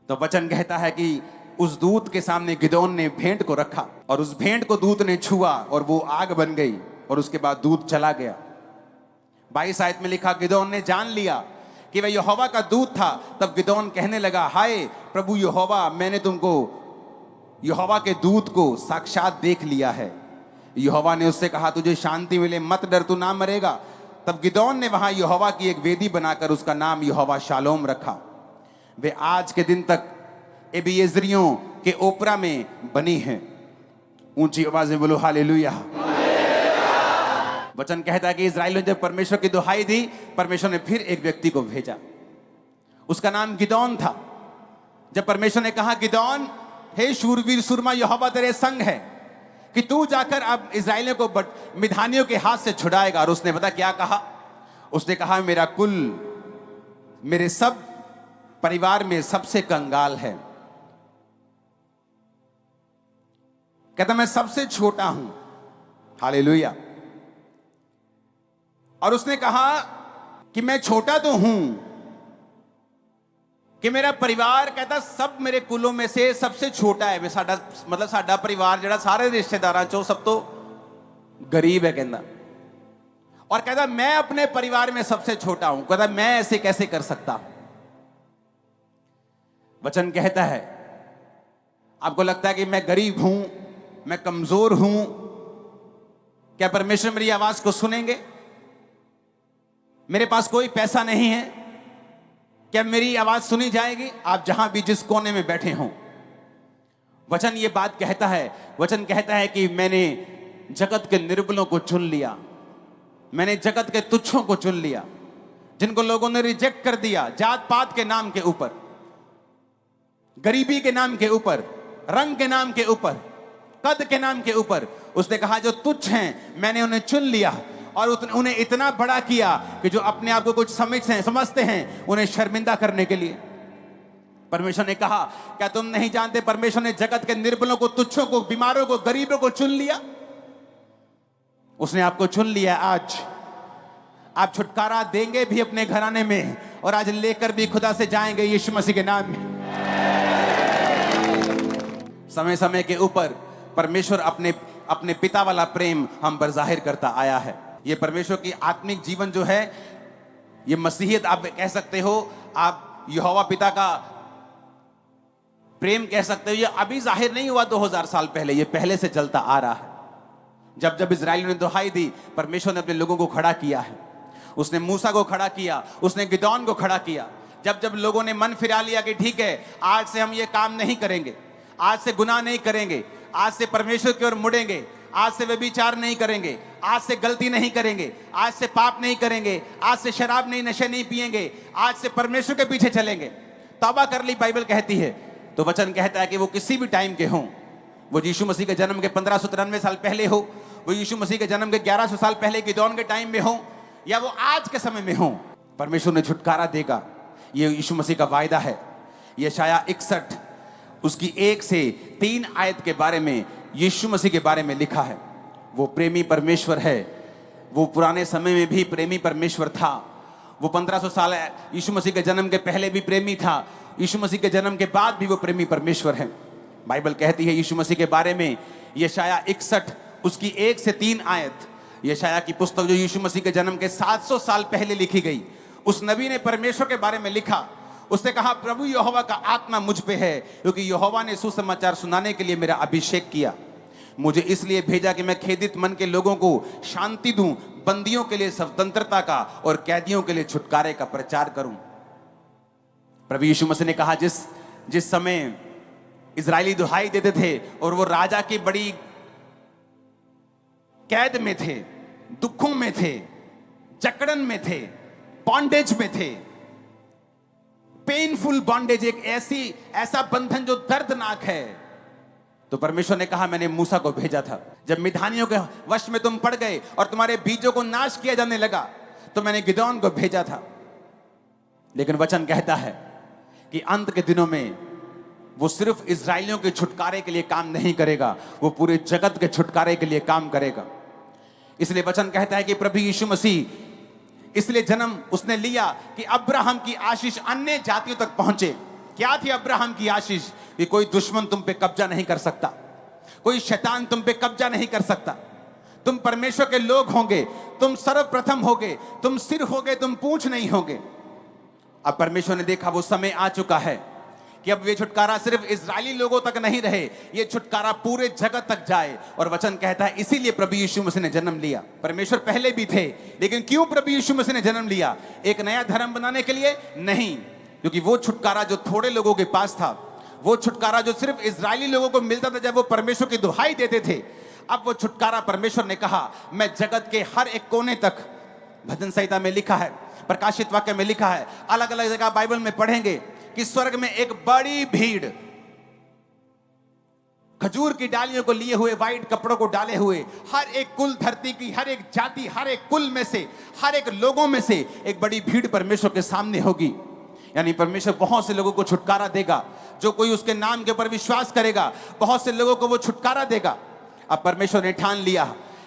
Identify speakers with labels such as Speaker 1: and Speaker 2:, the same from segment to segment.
Speaker 1: तो वचन कहता है कि उस दूत के सामने गिदोन ने भेंट को रखा और उस भेंट को दूत ने छुआ और वो आग बन गई और उसके बाद दूत चला गया। 22 आयत में लिखा, गिदोन ने जान लिया कि वह यहोवा का दूत था। तब गिदोन कहने लगा, हाय प्रभु यहोवा, मैंने तुमको यहोवा के दूत को साक्षात देख लिया है। यहोवा ने उससे कहा, तुझे शांति मिले, मत डर, तू ना मरेगा। तब गिदोन ने वहां यहोवा की एक वेदी बनाकर उसका नाम यहोवा शालोम रखा। वे आज के दिन तक एबिएजरियों के ओपरा में बनी है। ऊंची आवाज में बोलो हालेलुया। वचन कहता है कि इस्राएलियों ने जब परमेश्वर की दुहाई दी, परमेश्वर ने फिर एक व्यक्ति को भेजा, उसका नाम गिदोन था। जब परमेश्वर ने कहा, गिदोन, हे शूरवीर सुरमा, यहोवा तेरे संग है कि तू जाकर अब इस्राएलियों को मिधानियों के हाथ से छुड़ाएगा। और उसने पता क्या कहा? उसने कहा, मेरा कुल, मेरे सब परिवार में सबसे कंगाल है। कहता मैं सबसे छोटा हूं। हालेलुया। और उसने कहा कि मैं छोटा तो हूं कि मेरा परिवार, कहता सब मेरे कुलों में से सबसे छोटा है। मतलब साडा परिवार जड़ा सारे रिश्तेदारां चों सब तो गरीब है कहता। और कहता मैं अपने परिवार में सबसे छोटा हूं। कहता मैं ऐसे कैसे कर सकता हूं? वचन कहता है, आपको लगता है कि मैं गरीब हूं, मैं कमजोर हूं, क्या परमेश्वर मेरी आवाज को सुनेंगे? मेरे पास कोई पैसा नहीं है, क्या मेरी आवाज सुनी जाएगी? आप जहां भी जिस कोने में बैठे हों, वचन ये बात कहता है। वचन कहता है कि मैंने जगत के निर्बलों को चुन लिया, मैंने जगत के तुच्छों को चुन लिया, जिनको लोगों ने रिजेक्ट कर दिया जात पात के नाम के ऊपर, गरीबी के नाम के ऊपर, रंग के नाम के ऊपर, कद के नाम के ऊपर। उसने कहा जो तुच्छ हैं मैंने उन्हें चुन लिया और उन्हें इतना बड़ा किया कि जो अपने आप को कुछ समझते हैं उन्हें शर्मिंदा करने के लिए। परमेश्वर ने कहा, क्या तुम नहीं जानते परमेश्वर ने जगत के निर्बलों को, तुच्छों को, बीमारों को, गरीबों को चुन लिया? उसने आपको चुन लिया। आज आप छुटकारा देंगे भी अपने घराने में और आज लेकर भी खुदा से जाएंगे यीशु मसीह के नाम में। समय समय के ऊपर परमेश्वर अपने पिता वाला प्रेम हम पर जाहिर करता आया है। ये परमेश्वर की आत्मिक जीवन जो है, ये मसीहियत आप कह सकते हो, आप यहोवा पिता का प्रेम कह सकते हो। ये अभी जाहिर नहीं हुआ 2000 साल पहले, ये पहले से चलता आ रहा है। जब जब इस्राएलियों ने दुहाई दी, परमेश्वर ने अपने लोगों को खड़ा किया है। उसने मूसा को खड़ा किया, उसने गिदोन को खड़ा किया। जब जब लोगों ने मन फिरा लिया कि ठीक है, आज से हम ये काम नहीं करेंगे, आज से गुनाह नहीं करेंगे, आज से परमेश्वर की ओर मुड़ेंगे, आज से व्यभिचार नहीं करेंगे, आज से गलती नहीं करेंगे, आज से पाप नहीं करेंगे, आज से शराब नहीं, नशे नहीं पिएंगे, आज से परमेश्वर के पीछे चलेंगे, तौबा कर ली, बाइबल कहती है। तो वचन कहता है कि वो किसी भी टाइम के हों, वो यीशु मसीह के जन्म के 1593 साल पहले हो, वो यीशु मसीह के जन्म के 1100 साल पहले गिदोन के टाइम में हो, या वो आज के समय में हो, परमेश्वर ने छुटकारा देगा। ये यीशु मसीह का वायदा है। यशायाह 61 उसकी 1 से 3 आयत के बारे में, यीशु मसीह के बारे में लिखा है। वो प्रेमी परमेश्वर है। वो पुराने समय में भी प्रेमी परमेश्वर था। वो 1500 साल यीशु मसीह के जन्म के पहले भी प्रेमी था, यीशु मसीह के जन्म के बाद भी वो प्रेमी परमेश्वर है। बाइबल कहती है यीशु मसीह के बारे में, यशायाह 61 उसकी 1 से 3 आयत, यशायाह की पुस्तक जो यीशु मसीह के जन्म के 700 साल पहले लिखी गई, उस नबी ने परमेश्वर के बारे में लिखा। उसने कहा, प्रभु यहोवा का आत्मा मुझ पे है, क्योंकि यहोवा ने सुसमाचार सुनाने के लिए मेरा अभिषेक किया। मुझे इसलिए भेजा कि मैं खेदित मन के लोगों को शांति दूं, बंदियों के लिए स्वतंत्रता का और कैदियों के लिए छुटकारे का प्रचार करूं। प्रभु यीशु मसीह ने कहा, जिस समय इजरायली दुहाई देते थे और वो राजा की बड़ी कैद में थे, दुखों में थे, जकड़न में थे, बॉन्डेज में थे, पेनफुल बॉन्डेज, एक ऐसा बंधन जो दर्दनाक है, तो परमेश्वर ने कहा मैंने मूसा को भेजा था। जब मिधानियों के वश में तुम पड़ गए और तुम्हारे बीजों को नाश किया जाने लगा, तो मैंने गिदोन को भेजा था। लेकिन वचन कहता है कि अंत के दिनों में वो सिर्फ इस्राएलियों के छुटकारे के लिए काम नहीं करेगा, वो पूरे जगत के छुटकारे के लिए काम करेगा। इसलिए वचन कहता है कि प्रभु यीशु मसीह इसलिए जन्म उसने लिया कि अब्राहम की आशीष अन्य जातियों तक पहुंचे। क्या थी अब्राहम की आशीष? कि कोई दुश्मन तुम पे कब्जा नहीं कर सकता, कोई शैतान तुम पे कब्जा नहीं कर सकता। तुम परमेश्वर के लोग होंगे, तुम सर्वप्रथम होगे, तुम सिर होगे, तुम पूंछ नहीं होगे। अब परमेश्वर ने देखा वो समय आ चुका है कि अब ये छुटकारा सिर्फ इजरायली लोगों तक नहीं रहे, ये छुटकारा पूरे जगत तक जाए। और वचन कहता है इसीलिए प्रभु यीशु मसीह ने जन्म लिया। परमेश्वर पहले भी थे, लेकिन क्यों प्रभु यीशु मसीह ने जन्म लिया? एक नया धर्म बनाने के लिए नहीं, क्योंकि वो छुटकारा जो थोड़े लोगों के पास था, वो छुटकारा जो सिर्फ इजरायली लोगों को मिलता था जब वो परमेश्वर की दुहाई देते थे, अब वो छुटकारा परमेश्वर ने कहा मैं जगत के हर एक कोने तक। भजन संहिता में लिखा है, प्रकाशित वाक्य में लिखा है, अलग अलग जगह बाइबल में पढ़ेंगे कि स्वर्ग में एक बड़ी भीड़ खजूर की डालियों को लिए हुए, व्हाइट कपड़ों को डाले हुए, हर एक कुल, धरती की हर एक जाति, हर एक कुल में से, हर एक लोगों में से एक बड़ी भीड़ परमेश्वर के सामने होगी। यानी परमेश्वर बहुत से लोगों को छुटकारा देगा। जो कोई उसके नाम के ऊपर विश्वास करेगा, बहुत से लोगों को वो छुटकारा देगा। अब परमेश्वर ने ठान लिया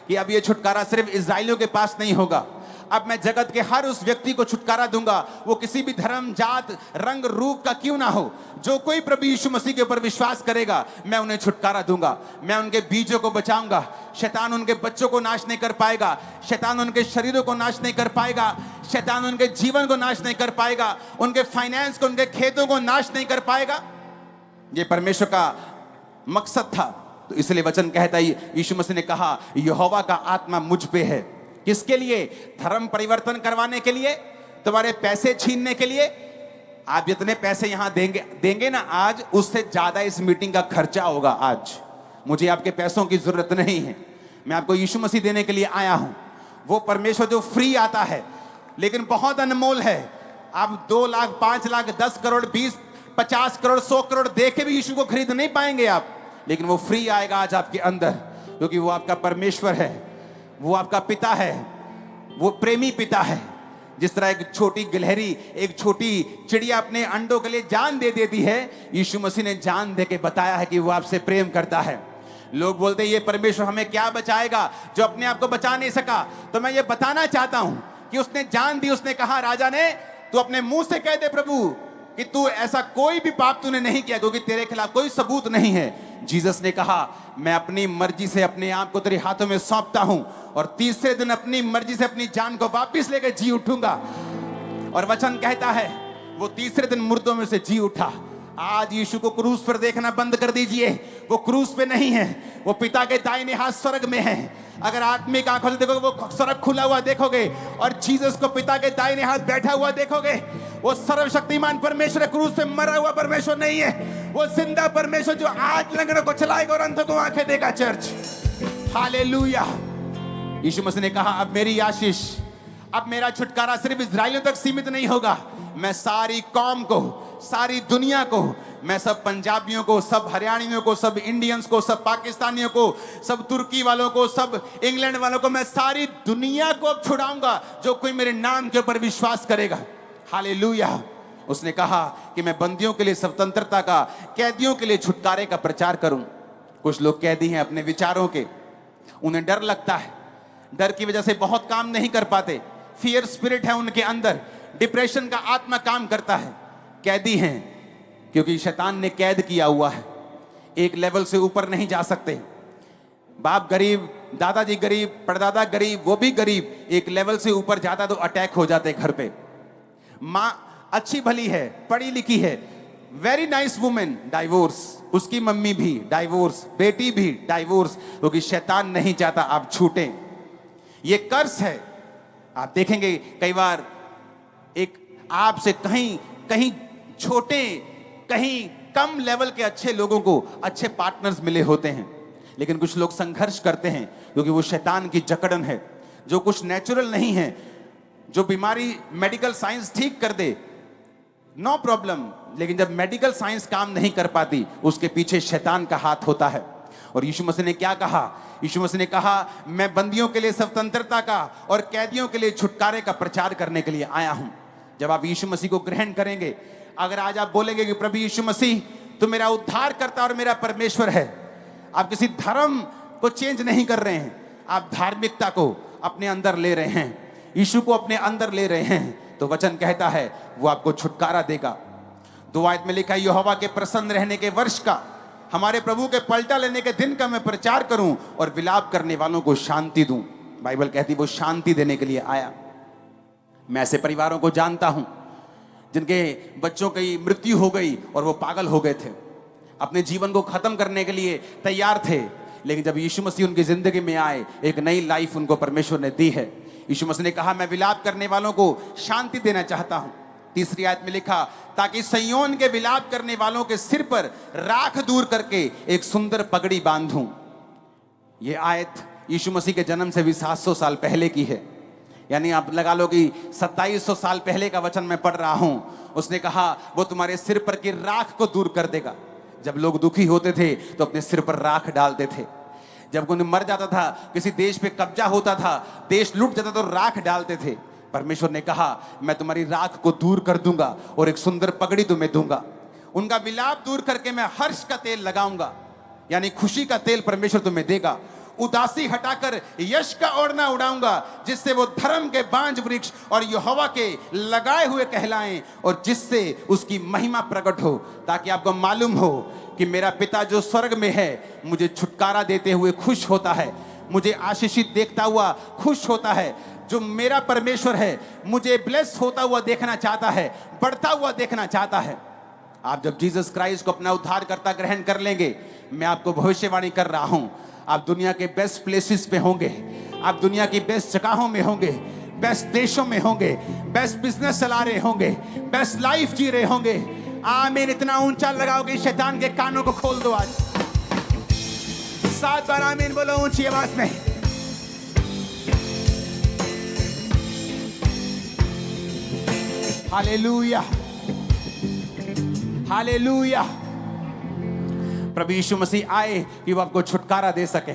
Speaker 1: कि अब ये छुटकारा सिर्फ इजराइलियों के पास नहीं होगा, अब मैं जगत के हर उस व्यक्ति को छुटकारा दूंगा, वो किसी भी धर्म, जात, रंग, रूप का क्यों ना हो। जो कोई प्रभु यीशु मसीह के ऊपर विश्वास करेगा, मैं उन्हें छुटकारा दूंगा, मैं उनके बीजों को बचाऊंगा। शैतान उनके बच्चों को नाश नहीं कर पाएगा, शैतान उनके शरीरों को नाश नहीं कर पाएगा, शैतान उनके जीवन को नाश नहीं कर पाएगा, उनके फाइनेंस को, उनके खेतों को नाश नहीं कर पाएगा। ये परमेश्वर का मकसद था। तो इसलिए वचन कहता है, यीशु मसीह ने कहा यहोवा का आत्मा मुझ पे है। किसके लिए? धर्म परिवर्तन करवाने के लिए, तुम्हारे पैसे छीनने के लिए। आप जितने पैसे यहां देंगे ना आज, उससे ज्यादा इस मीटिंग का खर्चा होगा। आज मुझे आपके पैसों की जरूरत नहीं है, मैं आपको यीशु मसीह देने के लिए आया हूं। वो परमेश्वर जो फ्री आता है लेकिन बहुत अनमोल है। आप 2 लाख, 5 लाख, 10 करोड़, 20, 50 करोड़, 100 करोड़ दे के भी यीशु को खरीद नहीं पाएंगे आप, लेकिन वो फ्री आएगा आज आपके अंदर, क्योंकि वो आपका परमेश्वर है, वो आपका पिता है, वो प्रेमी पिता है। जिस तरह एक छोटी गिलहरी, एक छोटी चिड़िया अपने अंडों के लिए जान दे देती है, यीशु मसीह ने जान दे के बताया है कि वो आपसे प्रेम करता है। लोग बोलते हैं ये परमेश्वर हमें क्या बचाएगा जो अपने आप को बचा नहीं सका। तो मैं ये बताना चाहता हूं कि उसने जान दी। उसने कहा राजा ने, तू अपने मुंह से कह दे प्रभु कि तू ऐसा कोई भी पाप तूने नहीं किया, क्योंकि तेरे खिलाफ कोई सबूत नहीं है। जीसस ने कहा मैं अपनी मर्जी से अपने आप को तेरे हाथों में सौंपता हूं और तीसरे दिन अपनी मर्जी से अपनी जान को वापस लेकर जी उठूंगा। और वचन कहता है वो तीसरे दिन मुर्दों में से जी उठा। आज यीशु को क्रूस पर देखना बंद कर दीजिए, वो क्रूस पे नहीं है, वो पिता के दाहिने हाथ स्वर्ग में है। अगर आत्मिक आंखों से देखोगे वो स्वर्ग खुला हुआ देखोगे और जीसस को पिता के दाहिने हाथ बैठा हुआ देखोगे। वो सर्वशक्तिमान परमेश्वर क्रूस पे मरा हुआ परमेश्वर नहीं है, वो जिंदा परमेश्वर जो आज लंगड़ों को चलाएगा और अंधों को आंखें देगा। Church hallelujah. यीशु मसीह ने कहा अब मेरी आशीष, अब मेरा छुटकारा सिर्फ इजराइलियों तक सीमित नहीं होगा, मैं सारी कौम को, सारी दुनिया को, मैं सब पंजाबियों को, सब हरियाणियों को, सब इंडियंस को, सब पाकिस्तानियों को, सब तुर्की वालों को, सब इंग्लैंड वालों को, मैं सारी दुनिया को अब छुड़ाऊंगा जो कोई मेरे नाम के ऊपर विश्वास करेगा। हालेलुया। उसने कहा कि मैं बंदियों के लिए स्वतंत्रता का, कैदियों के लिए छुटकारे का प्रचार करूं। कुछ लोग कैदी हैं अपने विचारों के, उन्हें डर लगता है, डर की वजह से बहुत काम नहीं कर पाते, फियर स्पिरिट है उनके अंदर, डिप्रेशन का आत्मा काम करता है। कैदी हैं क्योंकि शैतान ने कैद किया हुआ है, एक लेवल से ऊपर नहीं जा सकते। बाप गरीब, दादाजी गरीब, परदादा गरीब, वो भी गरीब, एक लेवल से ऊपर जाता तो अटैक हो जाते घर पे। माँ अच्छी भली है, पढ़ी लिखी है, वेरी नाइस वुमेन, डाइवोर्स, उसकी मम्मी भी डाइवोर्स, बेटी भी डाइवोर्स, क्योंकि शैतान नहीं चाहता आप छूटें। ये कर्स है। आप देखेंगे कई बार एक आपसे कहीं कहीं छोटे, कहीं कम लेवल के अच्छे लोगों को अच्छे पार्टनर्स मिले होते हैं, लेकिन कुछ लोग संघर्ष करते हैं क्योंकि वो शैतान की जकड़न है। जो कुछ नेचुरल नहीं है, जो बीमारी मेडिकल साइंस ठीक कर दे, नो प्रॉब्लम, लेकिन जब मेडिकल साइंस काम नहीं कर पाती, उसके पीछे शैतान का हाथ होता है। और यीशु मसीह ने क्या कहा? यीशु मसीह ने कहा मैं बंदियों के लिए स्वतंत्रता का और कैदियों के लिए छुटकारे का प्रचार करने के लिए आया हूं। जब आप यीशु मसीह को ग्रहण करेंगे, अगर आज आप बोलेंगे कि प्रभु यीशु मसीह तो मेरा उद्धार करता और मेरा परमेश्वर है, आप किसी धर्म को चेंज नहीं कर रहे हैं, आप धार्मिकता को अपने अंदर ले रहे हैं, यीशु को अपने अंदर ले रहे हैं, तो वचन कहता है वो आपको छुटकारा देगा, दो आयत में लिखा है, यहोवा के प्रसन्न रहने के वर्ष का, हमारे प्रभु के पलटा लेने के दिन का मैं प्रचार करूं और विलाप करने वालों को शांति दूं। बाइबल कहती वो शांति देने के लिए आया। मैं ऐसे परिवारों को जानता हूं जिनके बच्चों की मृत्यु हो गई और वो पागल हो गए थे, अपने जीवन को खत्म करने के लिए तैयार थे, लेकिन जब यीशु मसीह उनकी जिंदगी में आए, एक नई लाइफ उनको परमेश्वर ने दी है। यीशु मसीह ने कहा, मैं विलाप करने वालों को शांति देना चाहता हूं। तीसरी आयत में लिखा, ताकि सिय्योन के विलाप करने वालों के सिर पर राख दूर करके एक सुंदर पगड़ी बांधूं। यह आयत यीशु मसीह के जन्म से भी 700 साल पहले की है, यानी आप लगा लो कि 2700 साल पहले का वचन मैं पढ़ रहा हूं। उसने कहा वो तुम्हारे सिर पर की राख को दूर कर देगा। जब लोग दुखी होते थे तो अपने सिर पर राख डालते थे। जब कोई मर जाता था, किसी देश पे कब्जा होता था, देश लूट जाता तो राख डालते थे। परमेश्वर ने कहा, मैं तुम्हारी राख को दूर कर दूंगा और एक सुंदर पगड़ी तुम्हें दूंगा। उनका विलाप दूर करके मैं हर्ष का तेल लगाऊंगा, यानी खुशी का तेल परमेश्वर तुम्हें देगा। उदासी हटाकर यश का ओढ़ना उड़ाऊंगा, जिससे वो धर्म के बांज वृक्ष और यहोवा के लगाए हुए कहलाएं और जिससे उसकी महिमा प्रकट हो, ताकि आपको मालूम हो कि मेरा पिता जो स्वर्ग में है मुझे छुटकारा देते हुए खुश होता है, मुझे आशीषित देखता हुआ खुश होता है। जो मेरा परमेश्वर है मुझे ब्लेस होता हुआ देखना चाहता है, बढ़ता हुआ देखना चाहता है। आप जब जीसस क्राइस्ट को अपना उद्धारकर्ता ग्रहण कर लेंगे, मैं आपको भविष्यवाणी कर रहा हूं, आप दुनिया के बेस्ट प्लेसेस पे होंगे, आप दुनिया की बेस्ट जगहों में होंगे, बेस्ट देशों में होंगे, बेस्ट बिजनेस चला रहे होंगे, बेस्ट लाइफ जी रहे होंगे। आमीन। इतना ऊंचा लगाओ कि शैतान के कानों को खोल दो। आज 7 बार आमीन बोलो ऊंची आवाज में। Hallelujah, hallelujah. प्रभु यीशु मसीह आए कि वो आपको छुटकारा दे सके,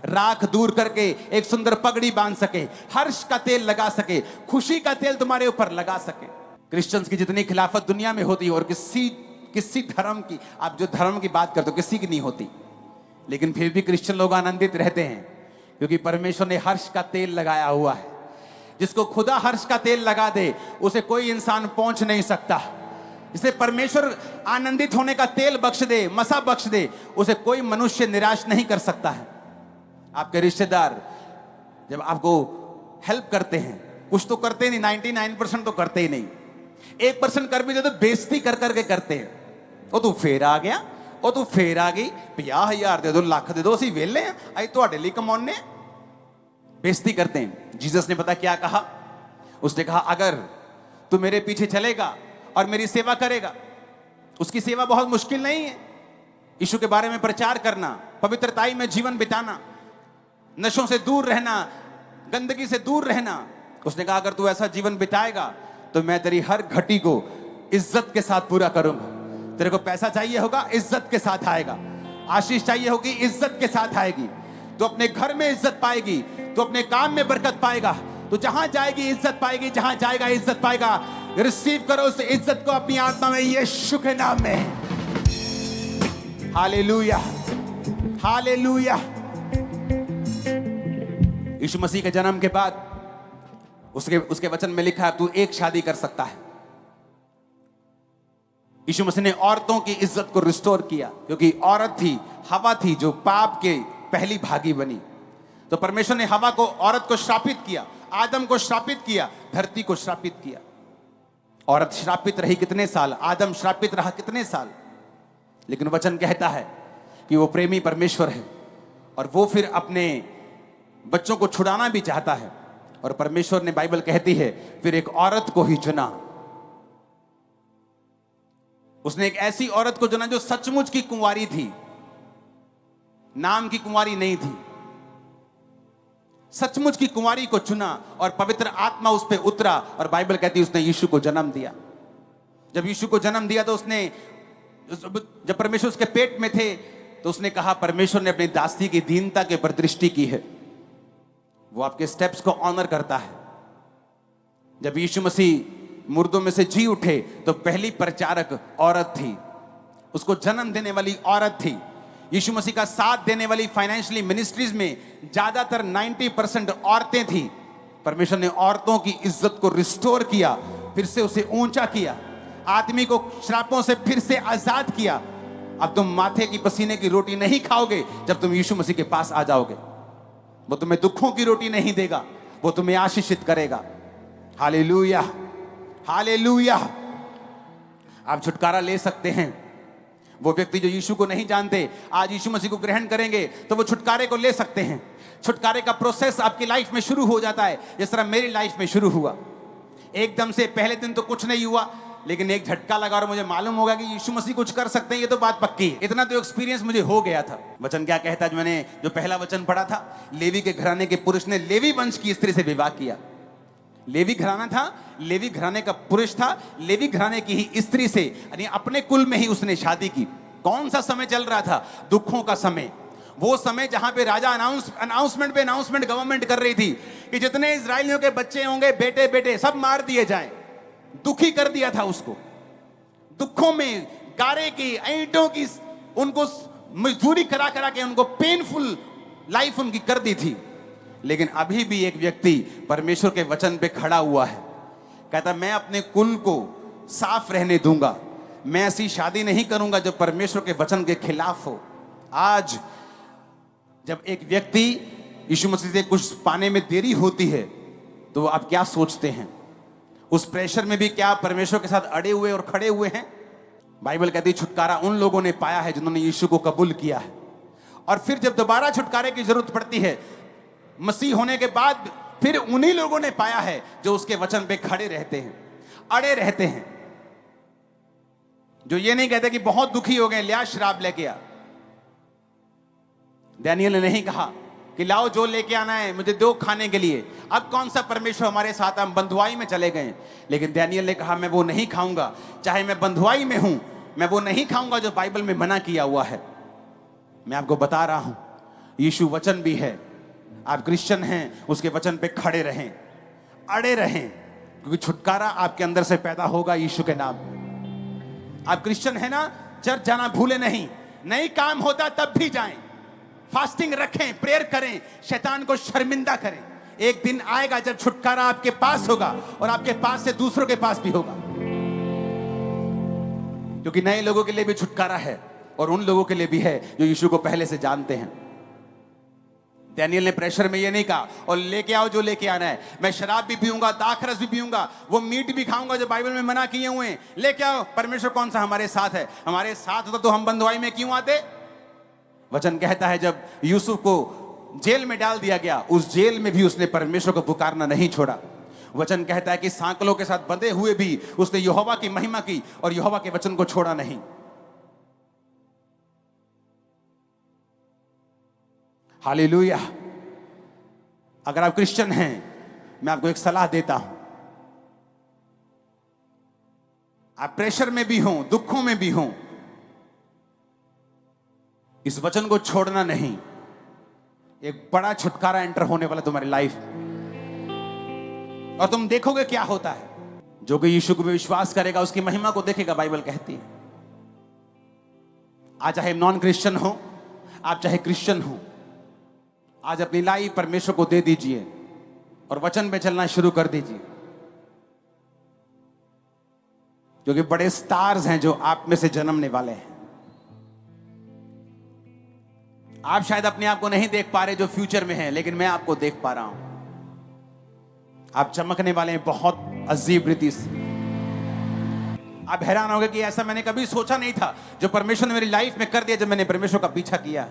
Speaker 1: राख दूर करके एक सुंदर पगड़ी बांध सके, हर्ष का तेल लगा सके, खुशी का तेल तुम्हारे ऊपर लगा सके। क्रिश्चियंस की जितनी खिलाफत दुनिया में होती है, और किसी धर्म की, आप जो धर्म की बात करते हो, किसी की नहीं होती, लेकिन फिर भी क्रिश्चियन लोग आनंदित रहते हैं, क्योंकि परमेश्वर ने हर्ष का तेल लगाया हुआ है। जिसको खुदा हर्ष का तेल लगा दे, उसे कोई इंसान पहुंच नहीं सकता। जिसे परमेश्वर आनंदित होने का तेल बख्श दे, मसा बख्श दे, उसे कोई मनुष्य निराश नहीं कर सकता है। आपके रिश्तेदार जब आपको हेल्प करते हैं, कुछ तो करते नहीं, 99% तो करते ही नहीं, 1% कर भी दे तो बेइज्जती कर करके करते हैं। वो तू फेर आ गया, वो तू फेर आ गई, 50,000 दे दो, लाख दे दो, असी वेले हैं, आई तुहाडे लई कमाउने। बेइज्जती करते हैं। जीसस ने पता क्या कहा? उसने कहा, अगर तू मेरे पीछे चलेगा और मेरी सेवा करेगा, उसकी सेवा बहुत मुश्किल नहीं है। यीशु के बारे में प्रचार करना, पवित्रताई में जीवन बिताना, नशों से दूर रहना, गंदगी से दूर रहना। उसने कहा, अगर तू ऐसा जीवन बिताएगा तो मैं तेरी हर घटी को इज्जत के साथ पूरा करूंगा। तेरे को पैसा चाहिए होगा, इज्जत के साथ आएगा। आशीष चाहिए होगी, इज्जत के साथ आएगी। तो अपने घर में इज्जत पाएगी, तो अपने काम में बरकत पाएगा, तो जहां जाएगी इज्जत पाएगी, जहां जाएगा इज्जत पाएगा। रिसीव करो उस इज्जत को अपनी आत्मा में, यीशु के नाम में। Hallelujah, hallelujah. यीशु मसीह के जन्म के बाद उसके वचन में लिखा है, तू एक शादी कर सकता है। यीशु मसीह ने औरतों की इज्जत को रिस्टोर किया, क्योंकि औरत थी, हवा थी, जो पाप के पहली भागी बनी। तो परमेश्वर ने हवा को, औरत को श्रापित किया, आदम को श्रापित किया, धरती को श्रापित किया। औरत श्रापित रही कितने साल, आदम श्रापित रहा कितने साल, लेकिन वचन कहता है कि वो प्रेमी परमेश्वर है और वो फिर अपने बच्चों को छुड़ाना भी चाहता है। और परमेश्वर ने, बाइबल कहती है, फिर एक औरत को ही चुना। उसने एक ऐसी औरत को चुना जो सचमुच की कुंवारी थी, नाम की कुंवारी नहीं थी, सचमुच की कुंवारी को चुना और पवित्र आत्मा उस पर उतरा। और बाइबल कहती है उसने यीशु को जन्म दिया। जब यीशु को जन्म दिया तो उसने, जब परमेश्वर उसके पेट में थे, तो उसने कहा, परमेश्वर ने अपनी दासी की दीनता के पर दृष्टि की है, वो आपके स्टेप्स को ऑनर करता है। जब यीशु मसीह मुर्दों में से जी उठे तो पहली प्रचारक औरत थी, उसको जन्म देने वाली औरत थी। यीशु मसीह का साथ देने वाली फाइनेंशियली मिनिस्ट्रीज में ज्यादातर 90% औरतें थी। परमेश्वर ने औरतों की इज्जत को रिस्टोर किया, फिर से उसे ऊंचा किया। आदमी को श्रापों से फिर से आजाद किया। अब तुम माथे की पसीने की रोटी नहीं खाओगे जब तुम यीशु मसीह के पास आ जाओगे। वो तुम्हें दुखों की रोटी नहीं देगा, वो तुम्हें आशीषित करेगा। Hallelujah, hallelujah. आप छुटकारा ले सकते हैं। वो व्यक्ति जो यीशु को नहीं जानते आज यीशु मसीह को ग्रहण करेंगे तो वो छुटकारे को ले सकते हैं। छुटकारे का प्रोसेस आपकी लाइफ में शुरू हो जाता है, जिस तरह मेरी लाइफ में शुरू हुआ। एकदम से पहले दिन तो कुछ नहीं हुआ, लेकिन एक झटका लगा और मुझे मालूम होगा कि यीशु मसीह कुछ कर सकते हैं, ये तो बात पक्की है। इतना तो एक्सपीरियंस मुझे हो गया था। वचन क्या कहता है, मैंने जो पहला वचन पढ़ा था, लेवी के घराने के पुरुष ने लेवी वंश की स्त्री से विवाह किया। लेवी घराना था, लेवी घराने का पुरुष था, लेवी घराने की ही स्त्री से, यानी अपने कुल में ही उसने शादी की। कौन सा समय चल रहा था? दुखों का समय। वो समय जहां पे राजा अनाउंसमेंट पे अनाउंसमेंट गवर्नमेंट कर रही थी कि जितने इजरायलियों के बच्चे होंगे, बेटे बेटे सब मार दिए जाएं। दुखी कर दिया था उसको। दुखों में गारे की, ईंटों की, उनको मजदूरी करा करा के उनको पेनफुल लाइफ उनकी कर दी थी। लेकिन अभी भी एक व्यक्ति परमेश्वर के वचन पे खड़ा हुआ है, कहता मैं अपने कुल को साफ रहने दूंगा, मैं ऐसी शादी नहीं करूंगा जो परमेश्वर के वचन के खिलाफ हो। आज जब एक व्यक्ति यीशु मसीह से कुछ पाने में देरी होती है तो आप क्या सोचते हैं? उस प्रेशर में भी क्या परमेश्वर के साथ अड़े हुए और खड़े हुए हैं? बाइबल कहती है छुटकारा उन लोगों ने पाया है जिन्होंने यीशु को कबूल किया है। और फिर जब दोबारा छुटकारे की जरूरत पड़ती है मसीह होने के बाद, फिर उन्हीं लोगों ने पाया है जो उसके वचन पे खड़े रहते हैं, अड़े रहते हैं, जो ये नहीं कहते कि बहुत दुखी हो गए लिया शराब लेके आ। दानियल ने नहीं कहा कि लाओ जो लेके आना है मुझे दो खाने के लिए। अब कौन सा परमेश्वर हमारे साथ, हम बंधुआई में चले गए। लेकिन दानियल ने कहा मैं वो नहीं खाऊंगा, चाहे मैं बंधुआई में हूं, मैं वो नहीं खाऊंगा जो बाइबल में मना किया हुआ है। मैं आपको बता रहा हूं यीशु वचन भी है। आप क्रिश्चियन हैं, उसके वचन पे खड़े रहें, अड़े रहें, क्योंकि छुटकारा आपके अंदर से पैदा होगा यीशु के नाम। आप क्रिश्चियन है ना, चर्च जाना भूले नहीं, नहीं काम होता तब भी जाएं, फास्टिंग रखें, प्रेयर करें, शैतान को शर्मिंदा करें। एक दिन आएगा जब छुटकारा आपके पास होगा और आपके पास से दूसरों के पास भी होगा, क्योंकि नए लोगों के लिए भी छुटकारा है और उन लोगों के लिए भी है जो यीशु को पहले से जानते हैं। दानियल ने प्रेशर में ये नहीं कहा और लेके आओ जो लेके आना है, मैं शराब भी पीऊंगा, दाखरस भी पीऊंगा, वो मीट भी खाऊंगा जो बाइबल में मना किए हुए हैं, लेके आओ। परमेश्वर कौन सा हमारे साथ है? हमारे साथ होता तो हम बंधुआई में क्यों आते? वचन कहता है जब यूसुफ को जेल में डाल दिया गया, उस जेल में भी उसने परमेश्वर को पुकारना नहीं छोड़ा। वचन कहता है कि सांकलों के साथ बंधे हुए भी उसने यहोवा की महिमा की और यहोवा के वचन को छोड़ा नहीं। हालेलुया। अगर आप क्रिश्चियन हैं, मैं आपको एक सलाह देता हूं, आप प्रेशर में भी हों, दुखों में भी हों, इस वचन को छोड़ना नहीं। एक बड़ा छुटकारा एंटर होने वाला तुम्हारी लाइफ और तुम देखोगे क्या होता है। जो कि यीशु को विश्वास करेगा उसकी महिमा को देखेगा, बाइबल कहती है। आज चाहे नॉन क्रिश्चियन हो, आप चाहे क्रिश्चियन हो, आज अपनी लाइफ परमेश्वर को दे दीजिए और वचन पे चलना शुरू कर दीजिए, क्योंकि बड़े स्टार्स हैं जो आप में से जन्मने वाले हैं। आप शायद अपने आप को नहीं देख पा रहे जो फ्यूचर में है, लेकिन मैं आपको देख पा रहा हूं। आप चमकने वाले हैं बहुत अजीब रीति से। आप हैरान होंगे कि ऐसा मैंने कभी सोचा नहीं था जो परमेश्वर ने मेरी लाइफ में कर दिया जब मैंने परमेश्वर का पीछा किया।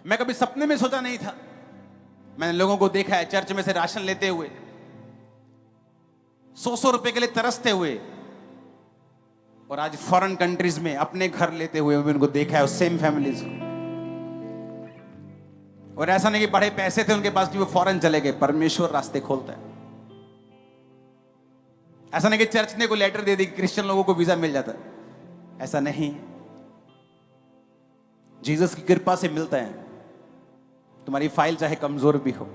Speaker 1: मैं कभी सपने में सोचा नहीं था। मैंने लोगों को देखा है चर्च में से राशन लेते हुए, 100 रुपए के लिए तरसते हुए, और आज फॉरेन कंट्रीज में अपने घर लेते हुए उनको देखा है, सेम फैमिलीज को। और ऐसा नहीं कि बड़े पैसे थे उनके पास कि वो फॉरेन चले गए, परमेश्वर रास्ते खोलता है। ऐसा नहीं कि चर्च ने कोई लेटर दे दी कि क्रिश्चियन लोगों को वीजा मिल जाता है, ऐसा नहीं। जीसस की कृपा से मिलता है। तुम्हारी फाइल चाहे कमजोर भी हो,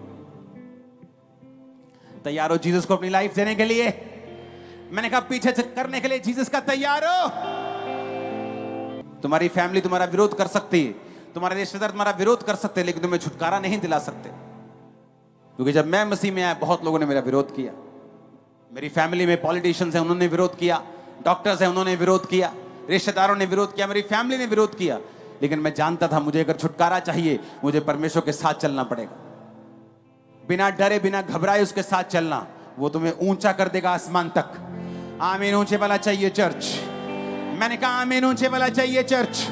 Speaker 1: तैयार हो जीसस को अपनी लाइफ देने के लिए? मैंने कहा पीछे करने के लिए जीसस का तैयार हो? तुम्हारी फैमिली तुम्हारा विरोध कर सकती है, तुम्हारे रिश्तेदार तुम्हारा विरोध कर सकते हैं, लेकिन तुम्हें छुटकारा नहीं दिला सकते। क्योंकि जब मैं मसीह में आया बहुत लोगों ने मेरा विरोध किया। मेरी फैमिली में पॉलिटिशियंस हैं, उन्होंने विरोध किया, डॉक्टर्स हैं, उन्होंने विरोध किया, रिश्तेदारों ने विरोध किया, मेरी फैमिली ने विरोध किया, लेकिन मैं जानता था मुझे अगर छुटकारा चाहिए, मुझे परमेश्वर के साथ चलना पड़ेगा। बिना डरे, बिना घबराए उसके साथ चलना, वो तुम्हें ऊंचा कर देगा आसमान तक। आमीन ऊंचे वाला चाहिए चर्च। मैंने कहा आमीन ऊंचे वाला चाहिए चर्च।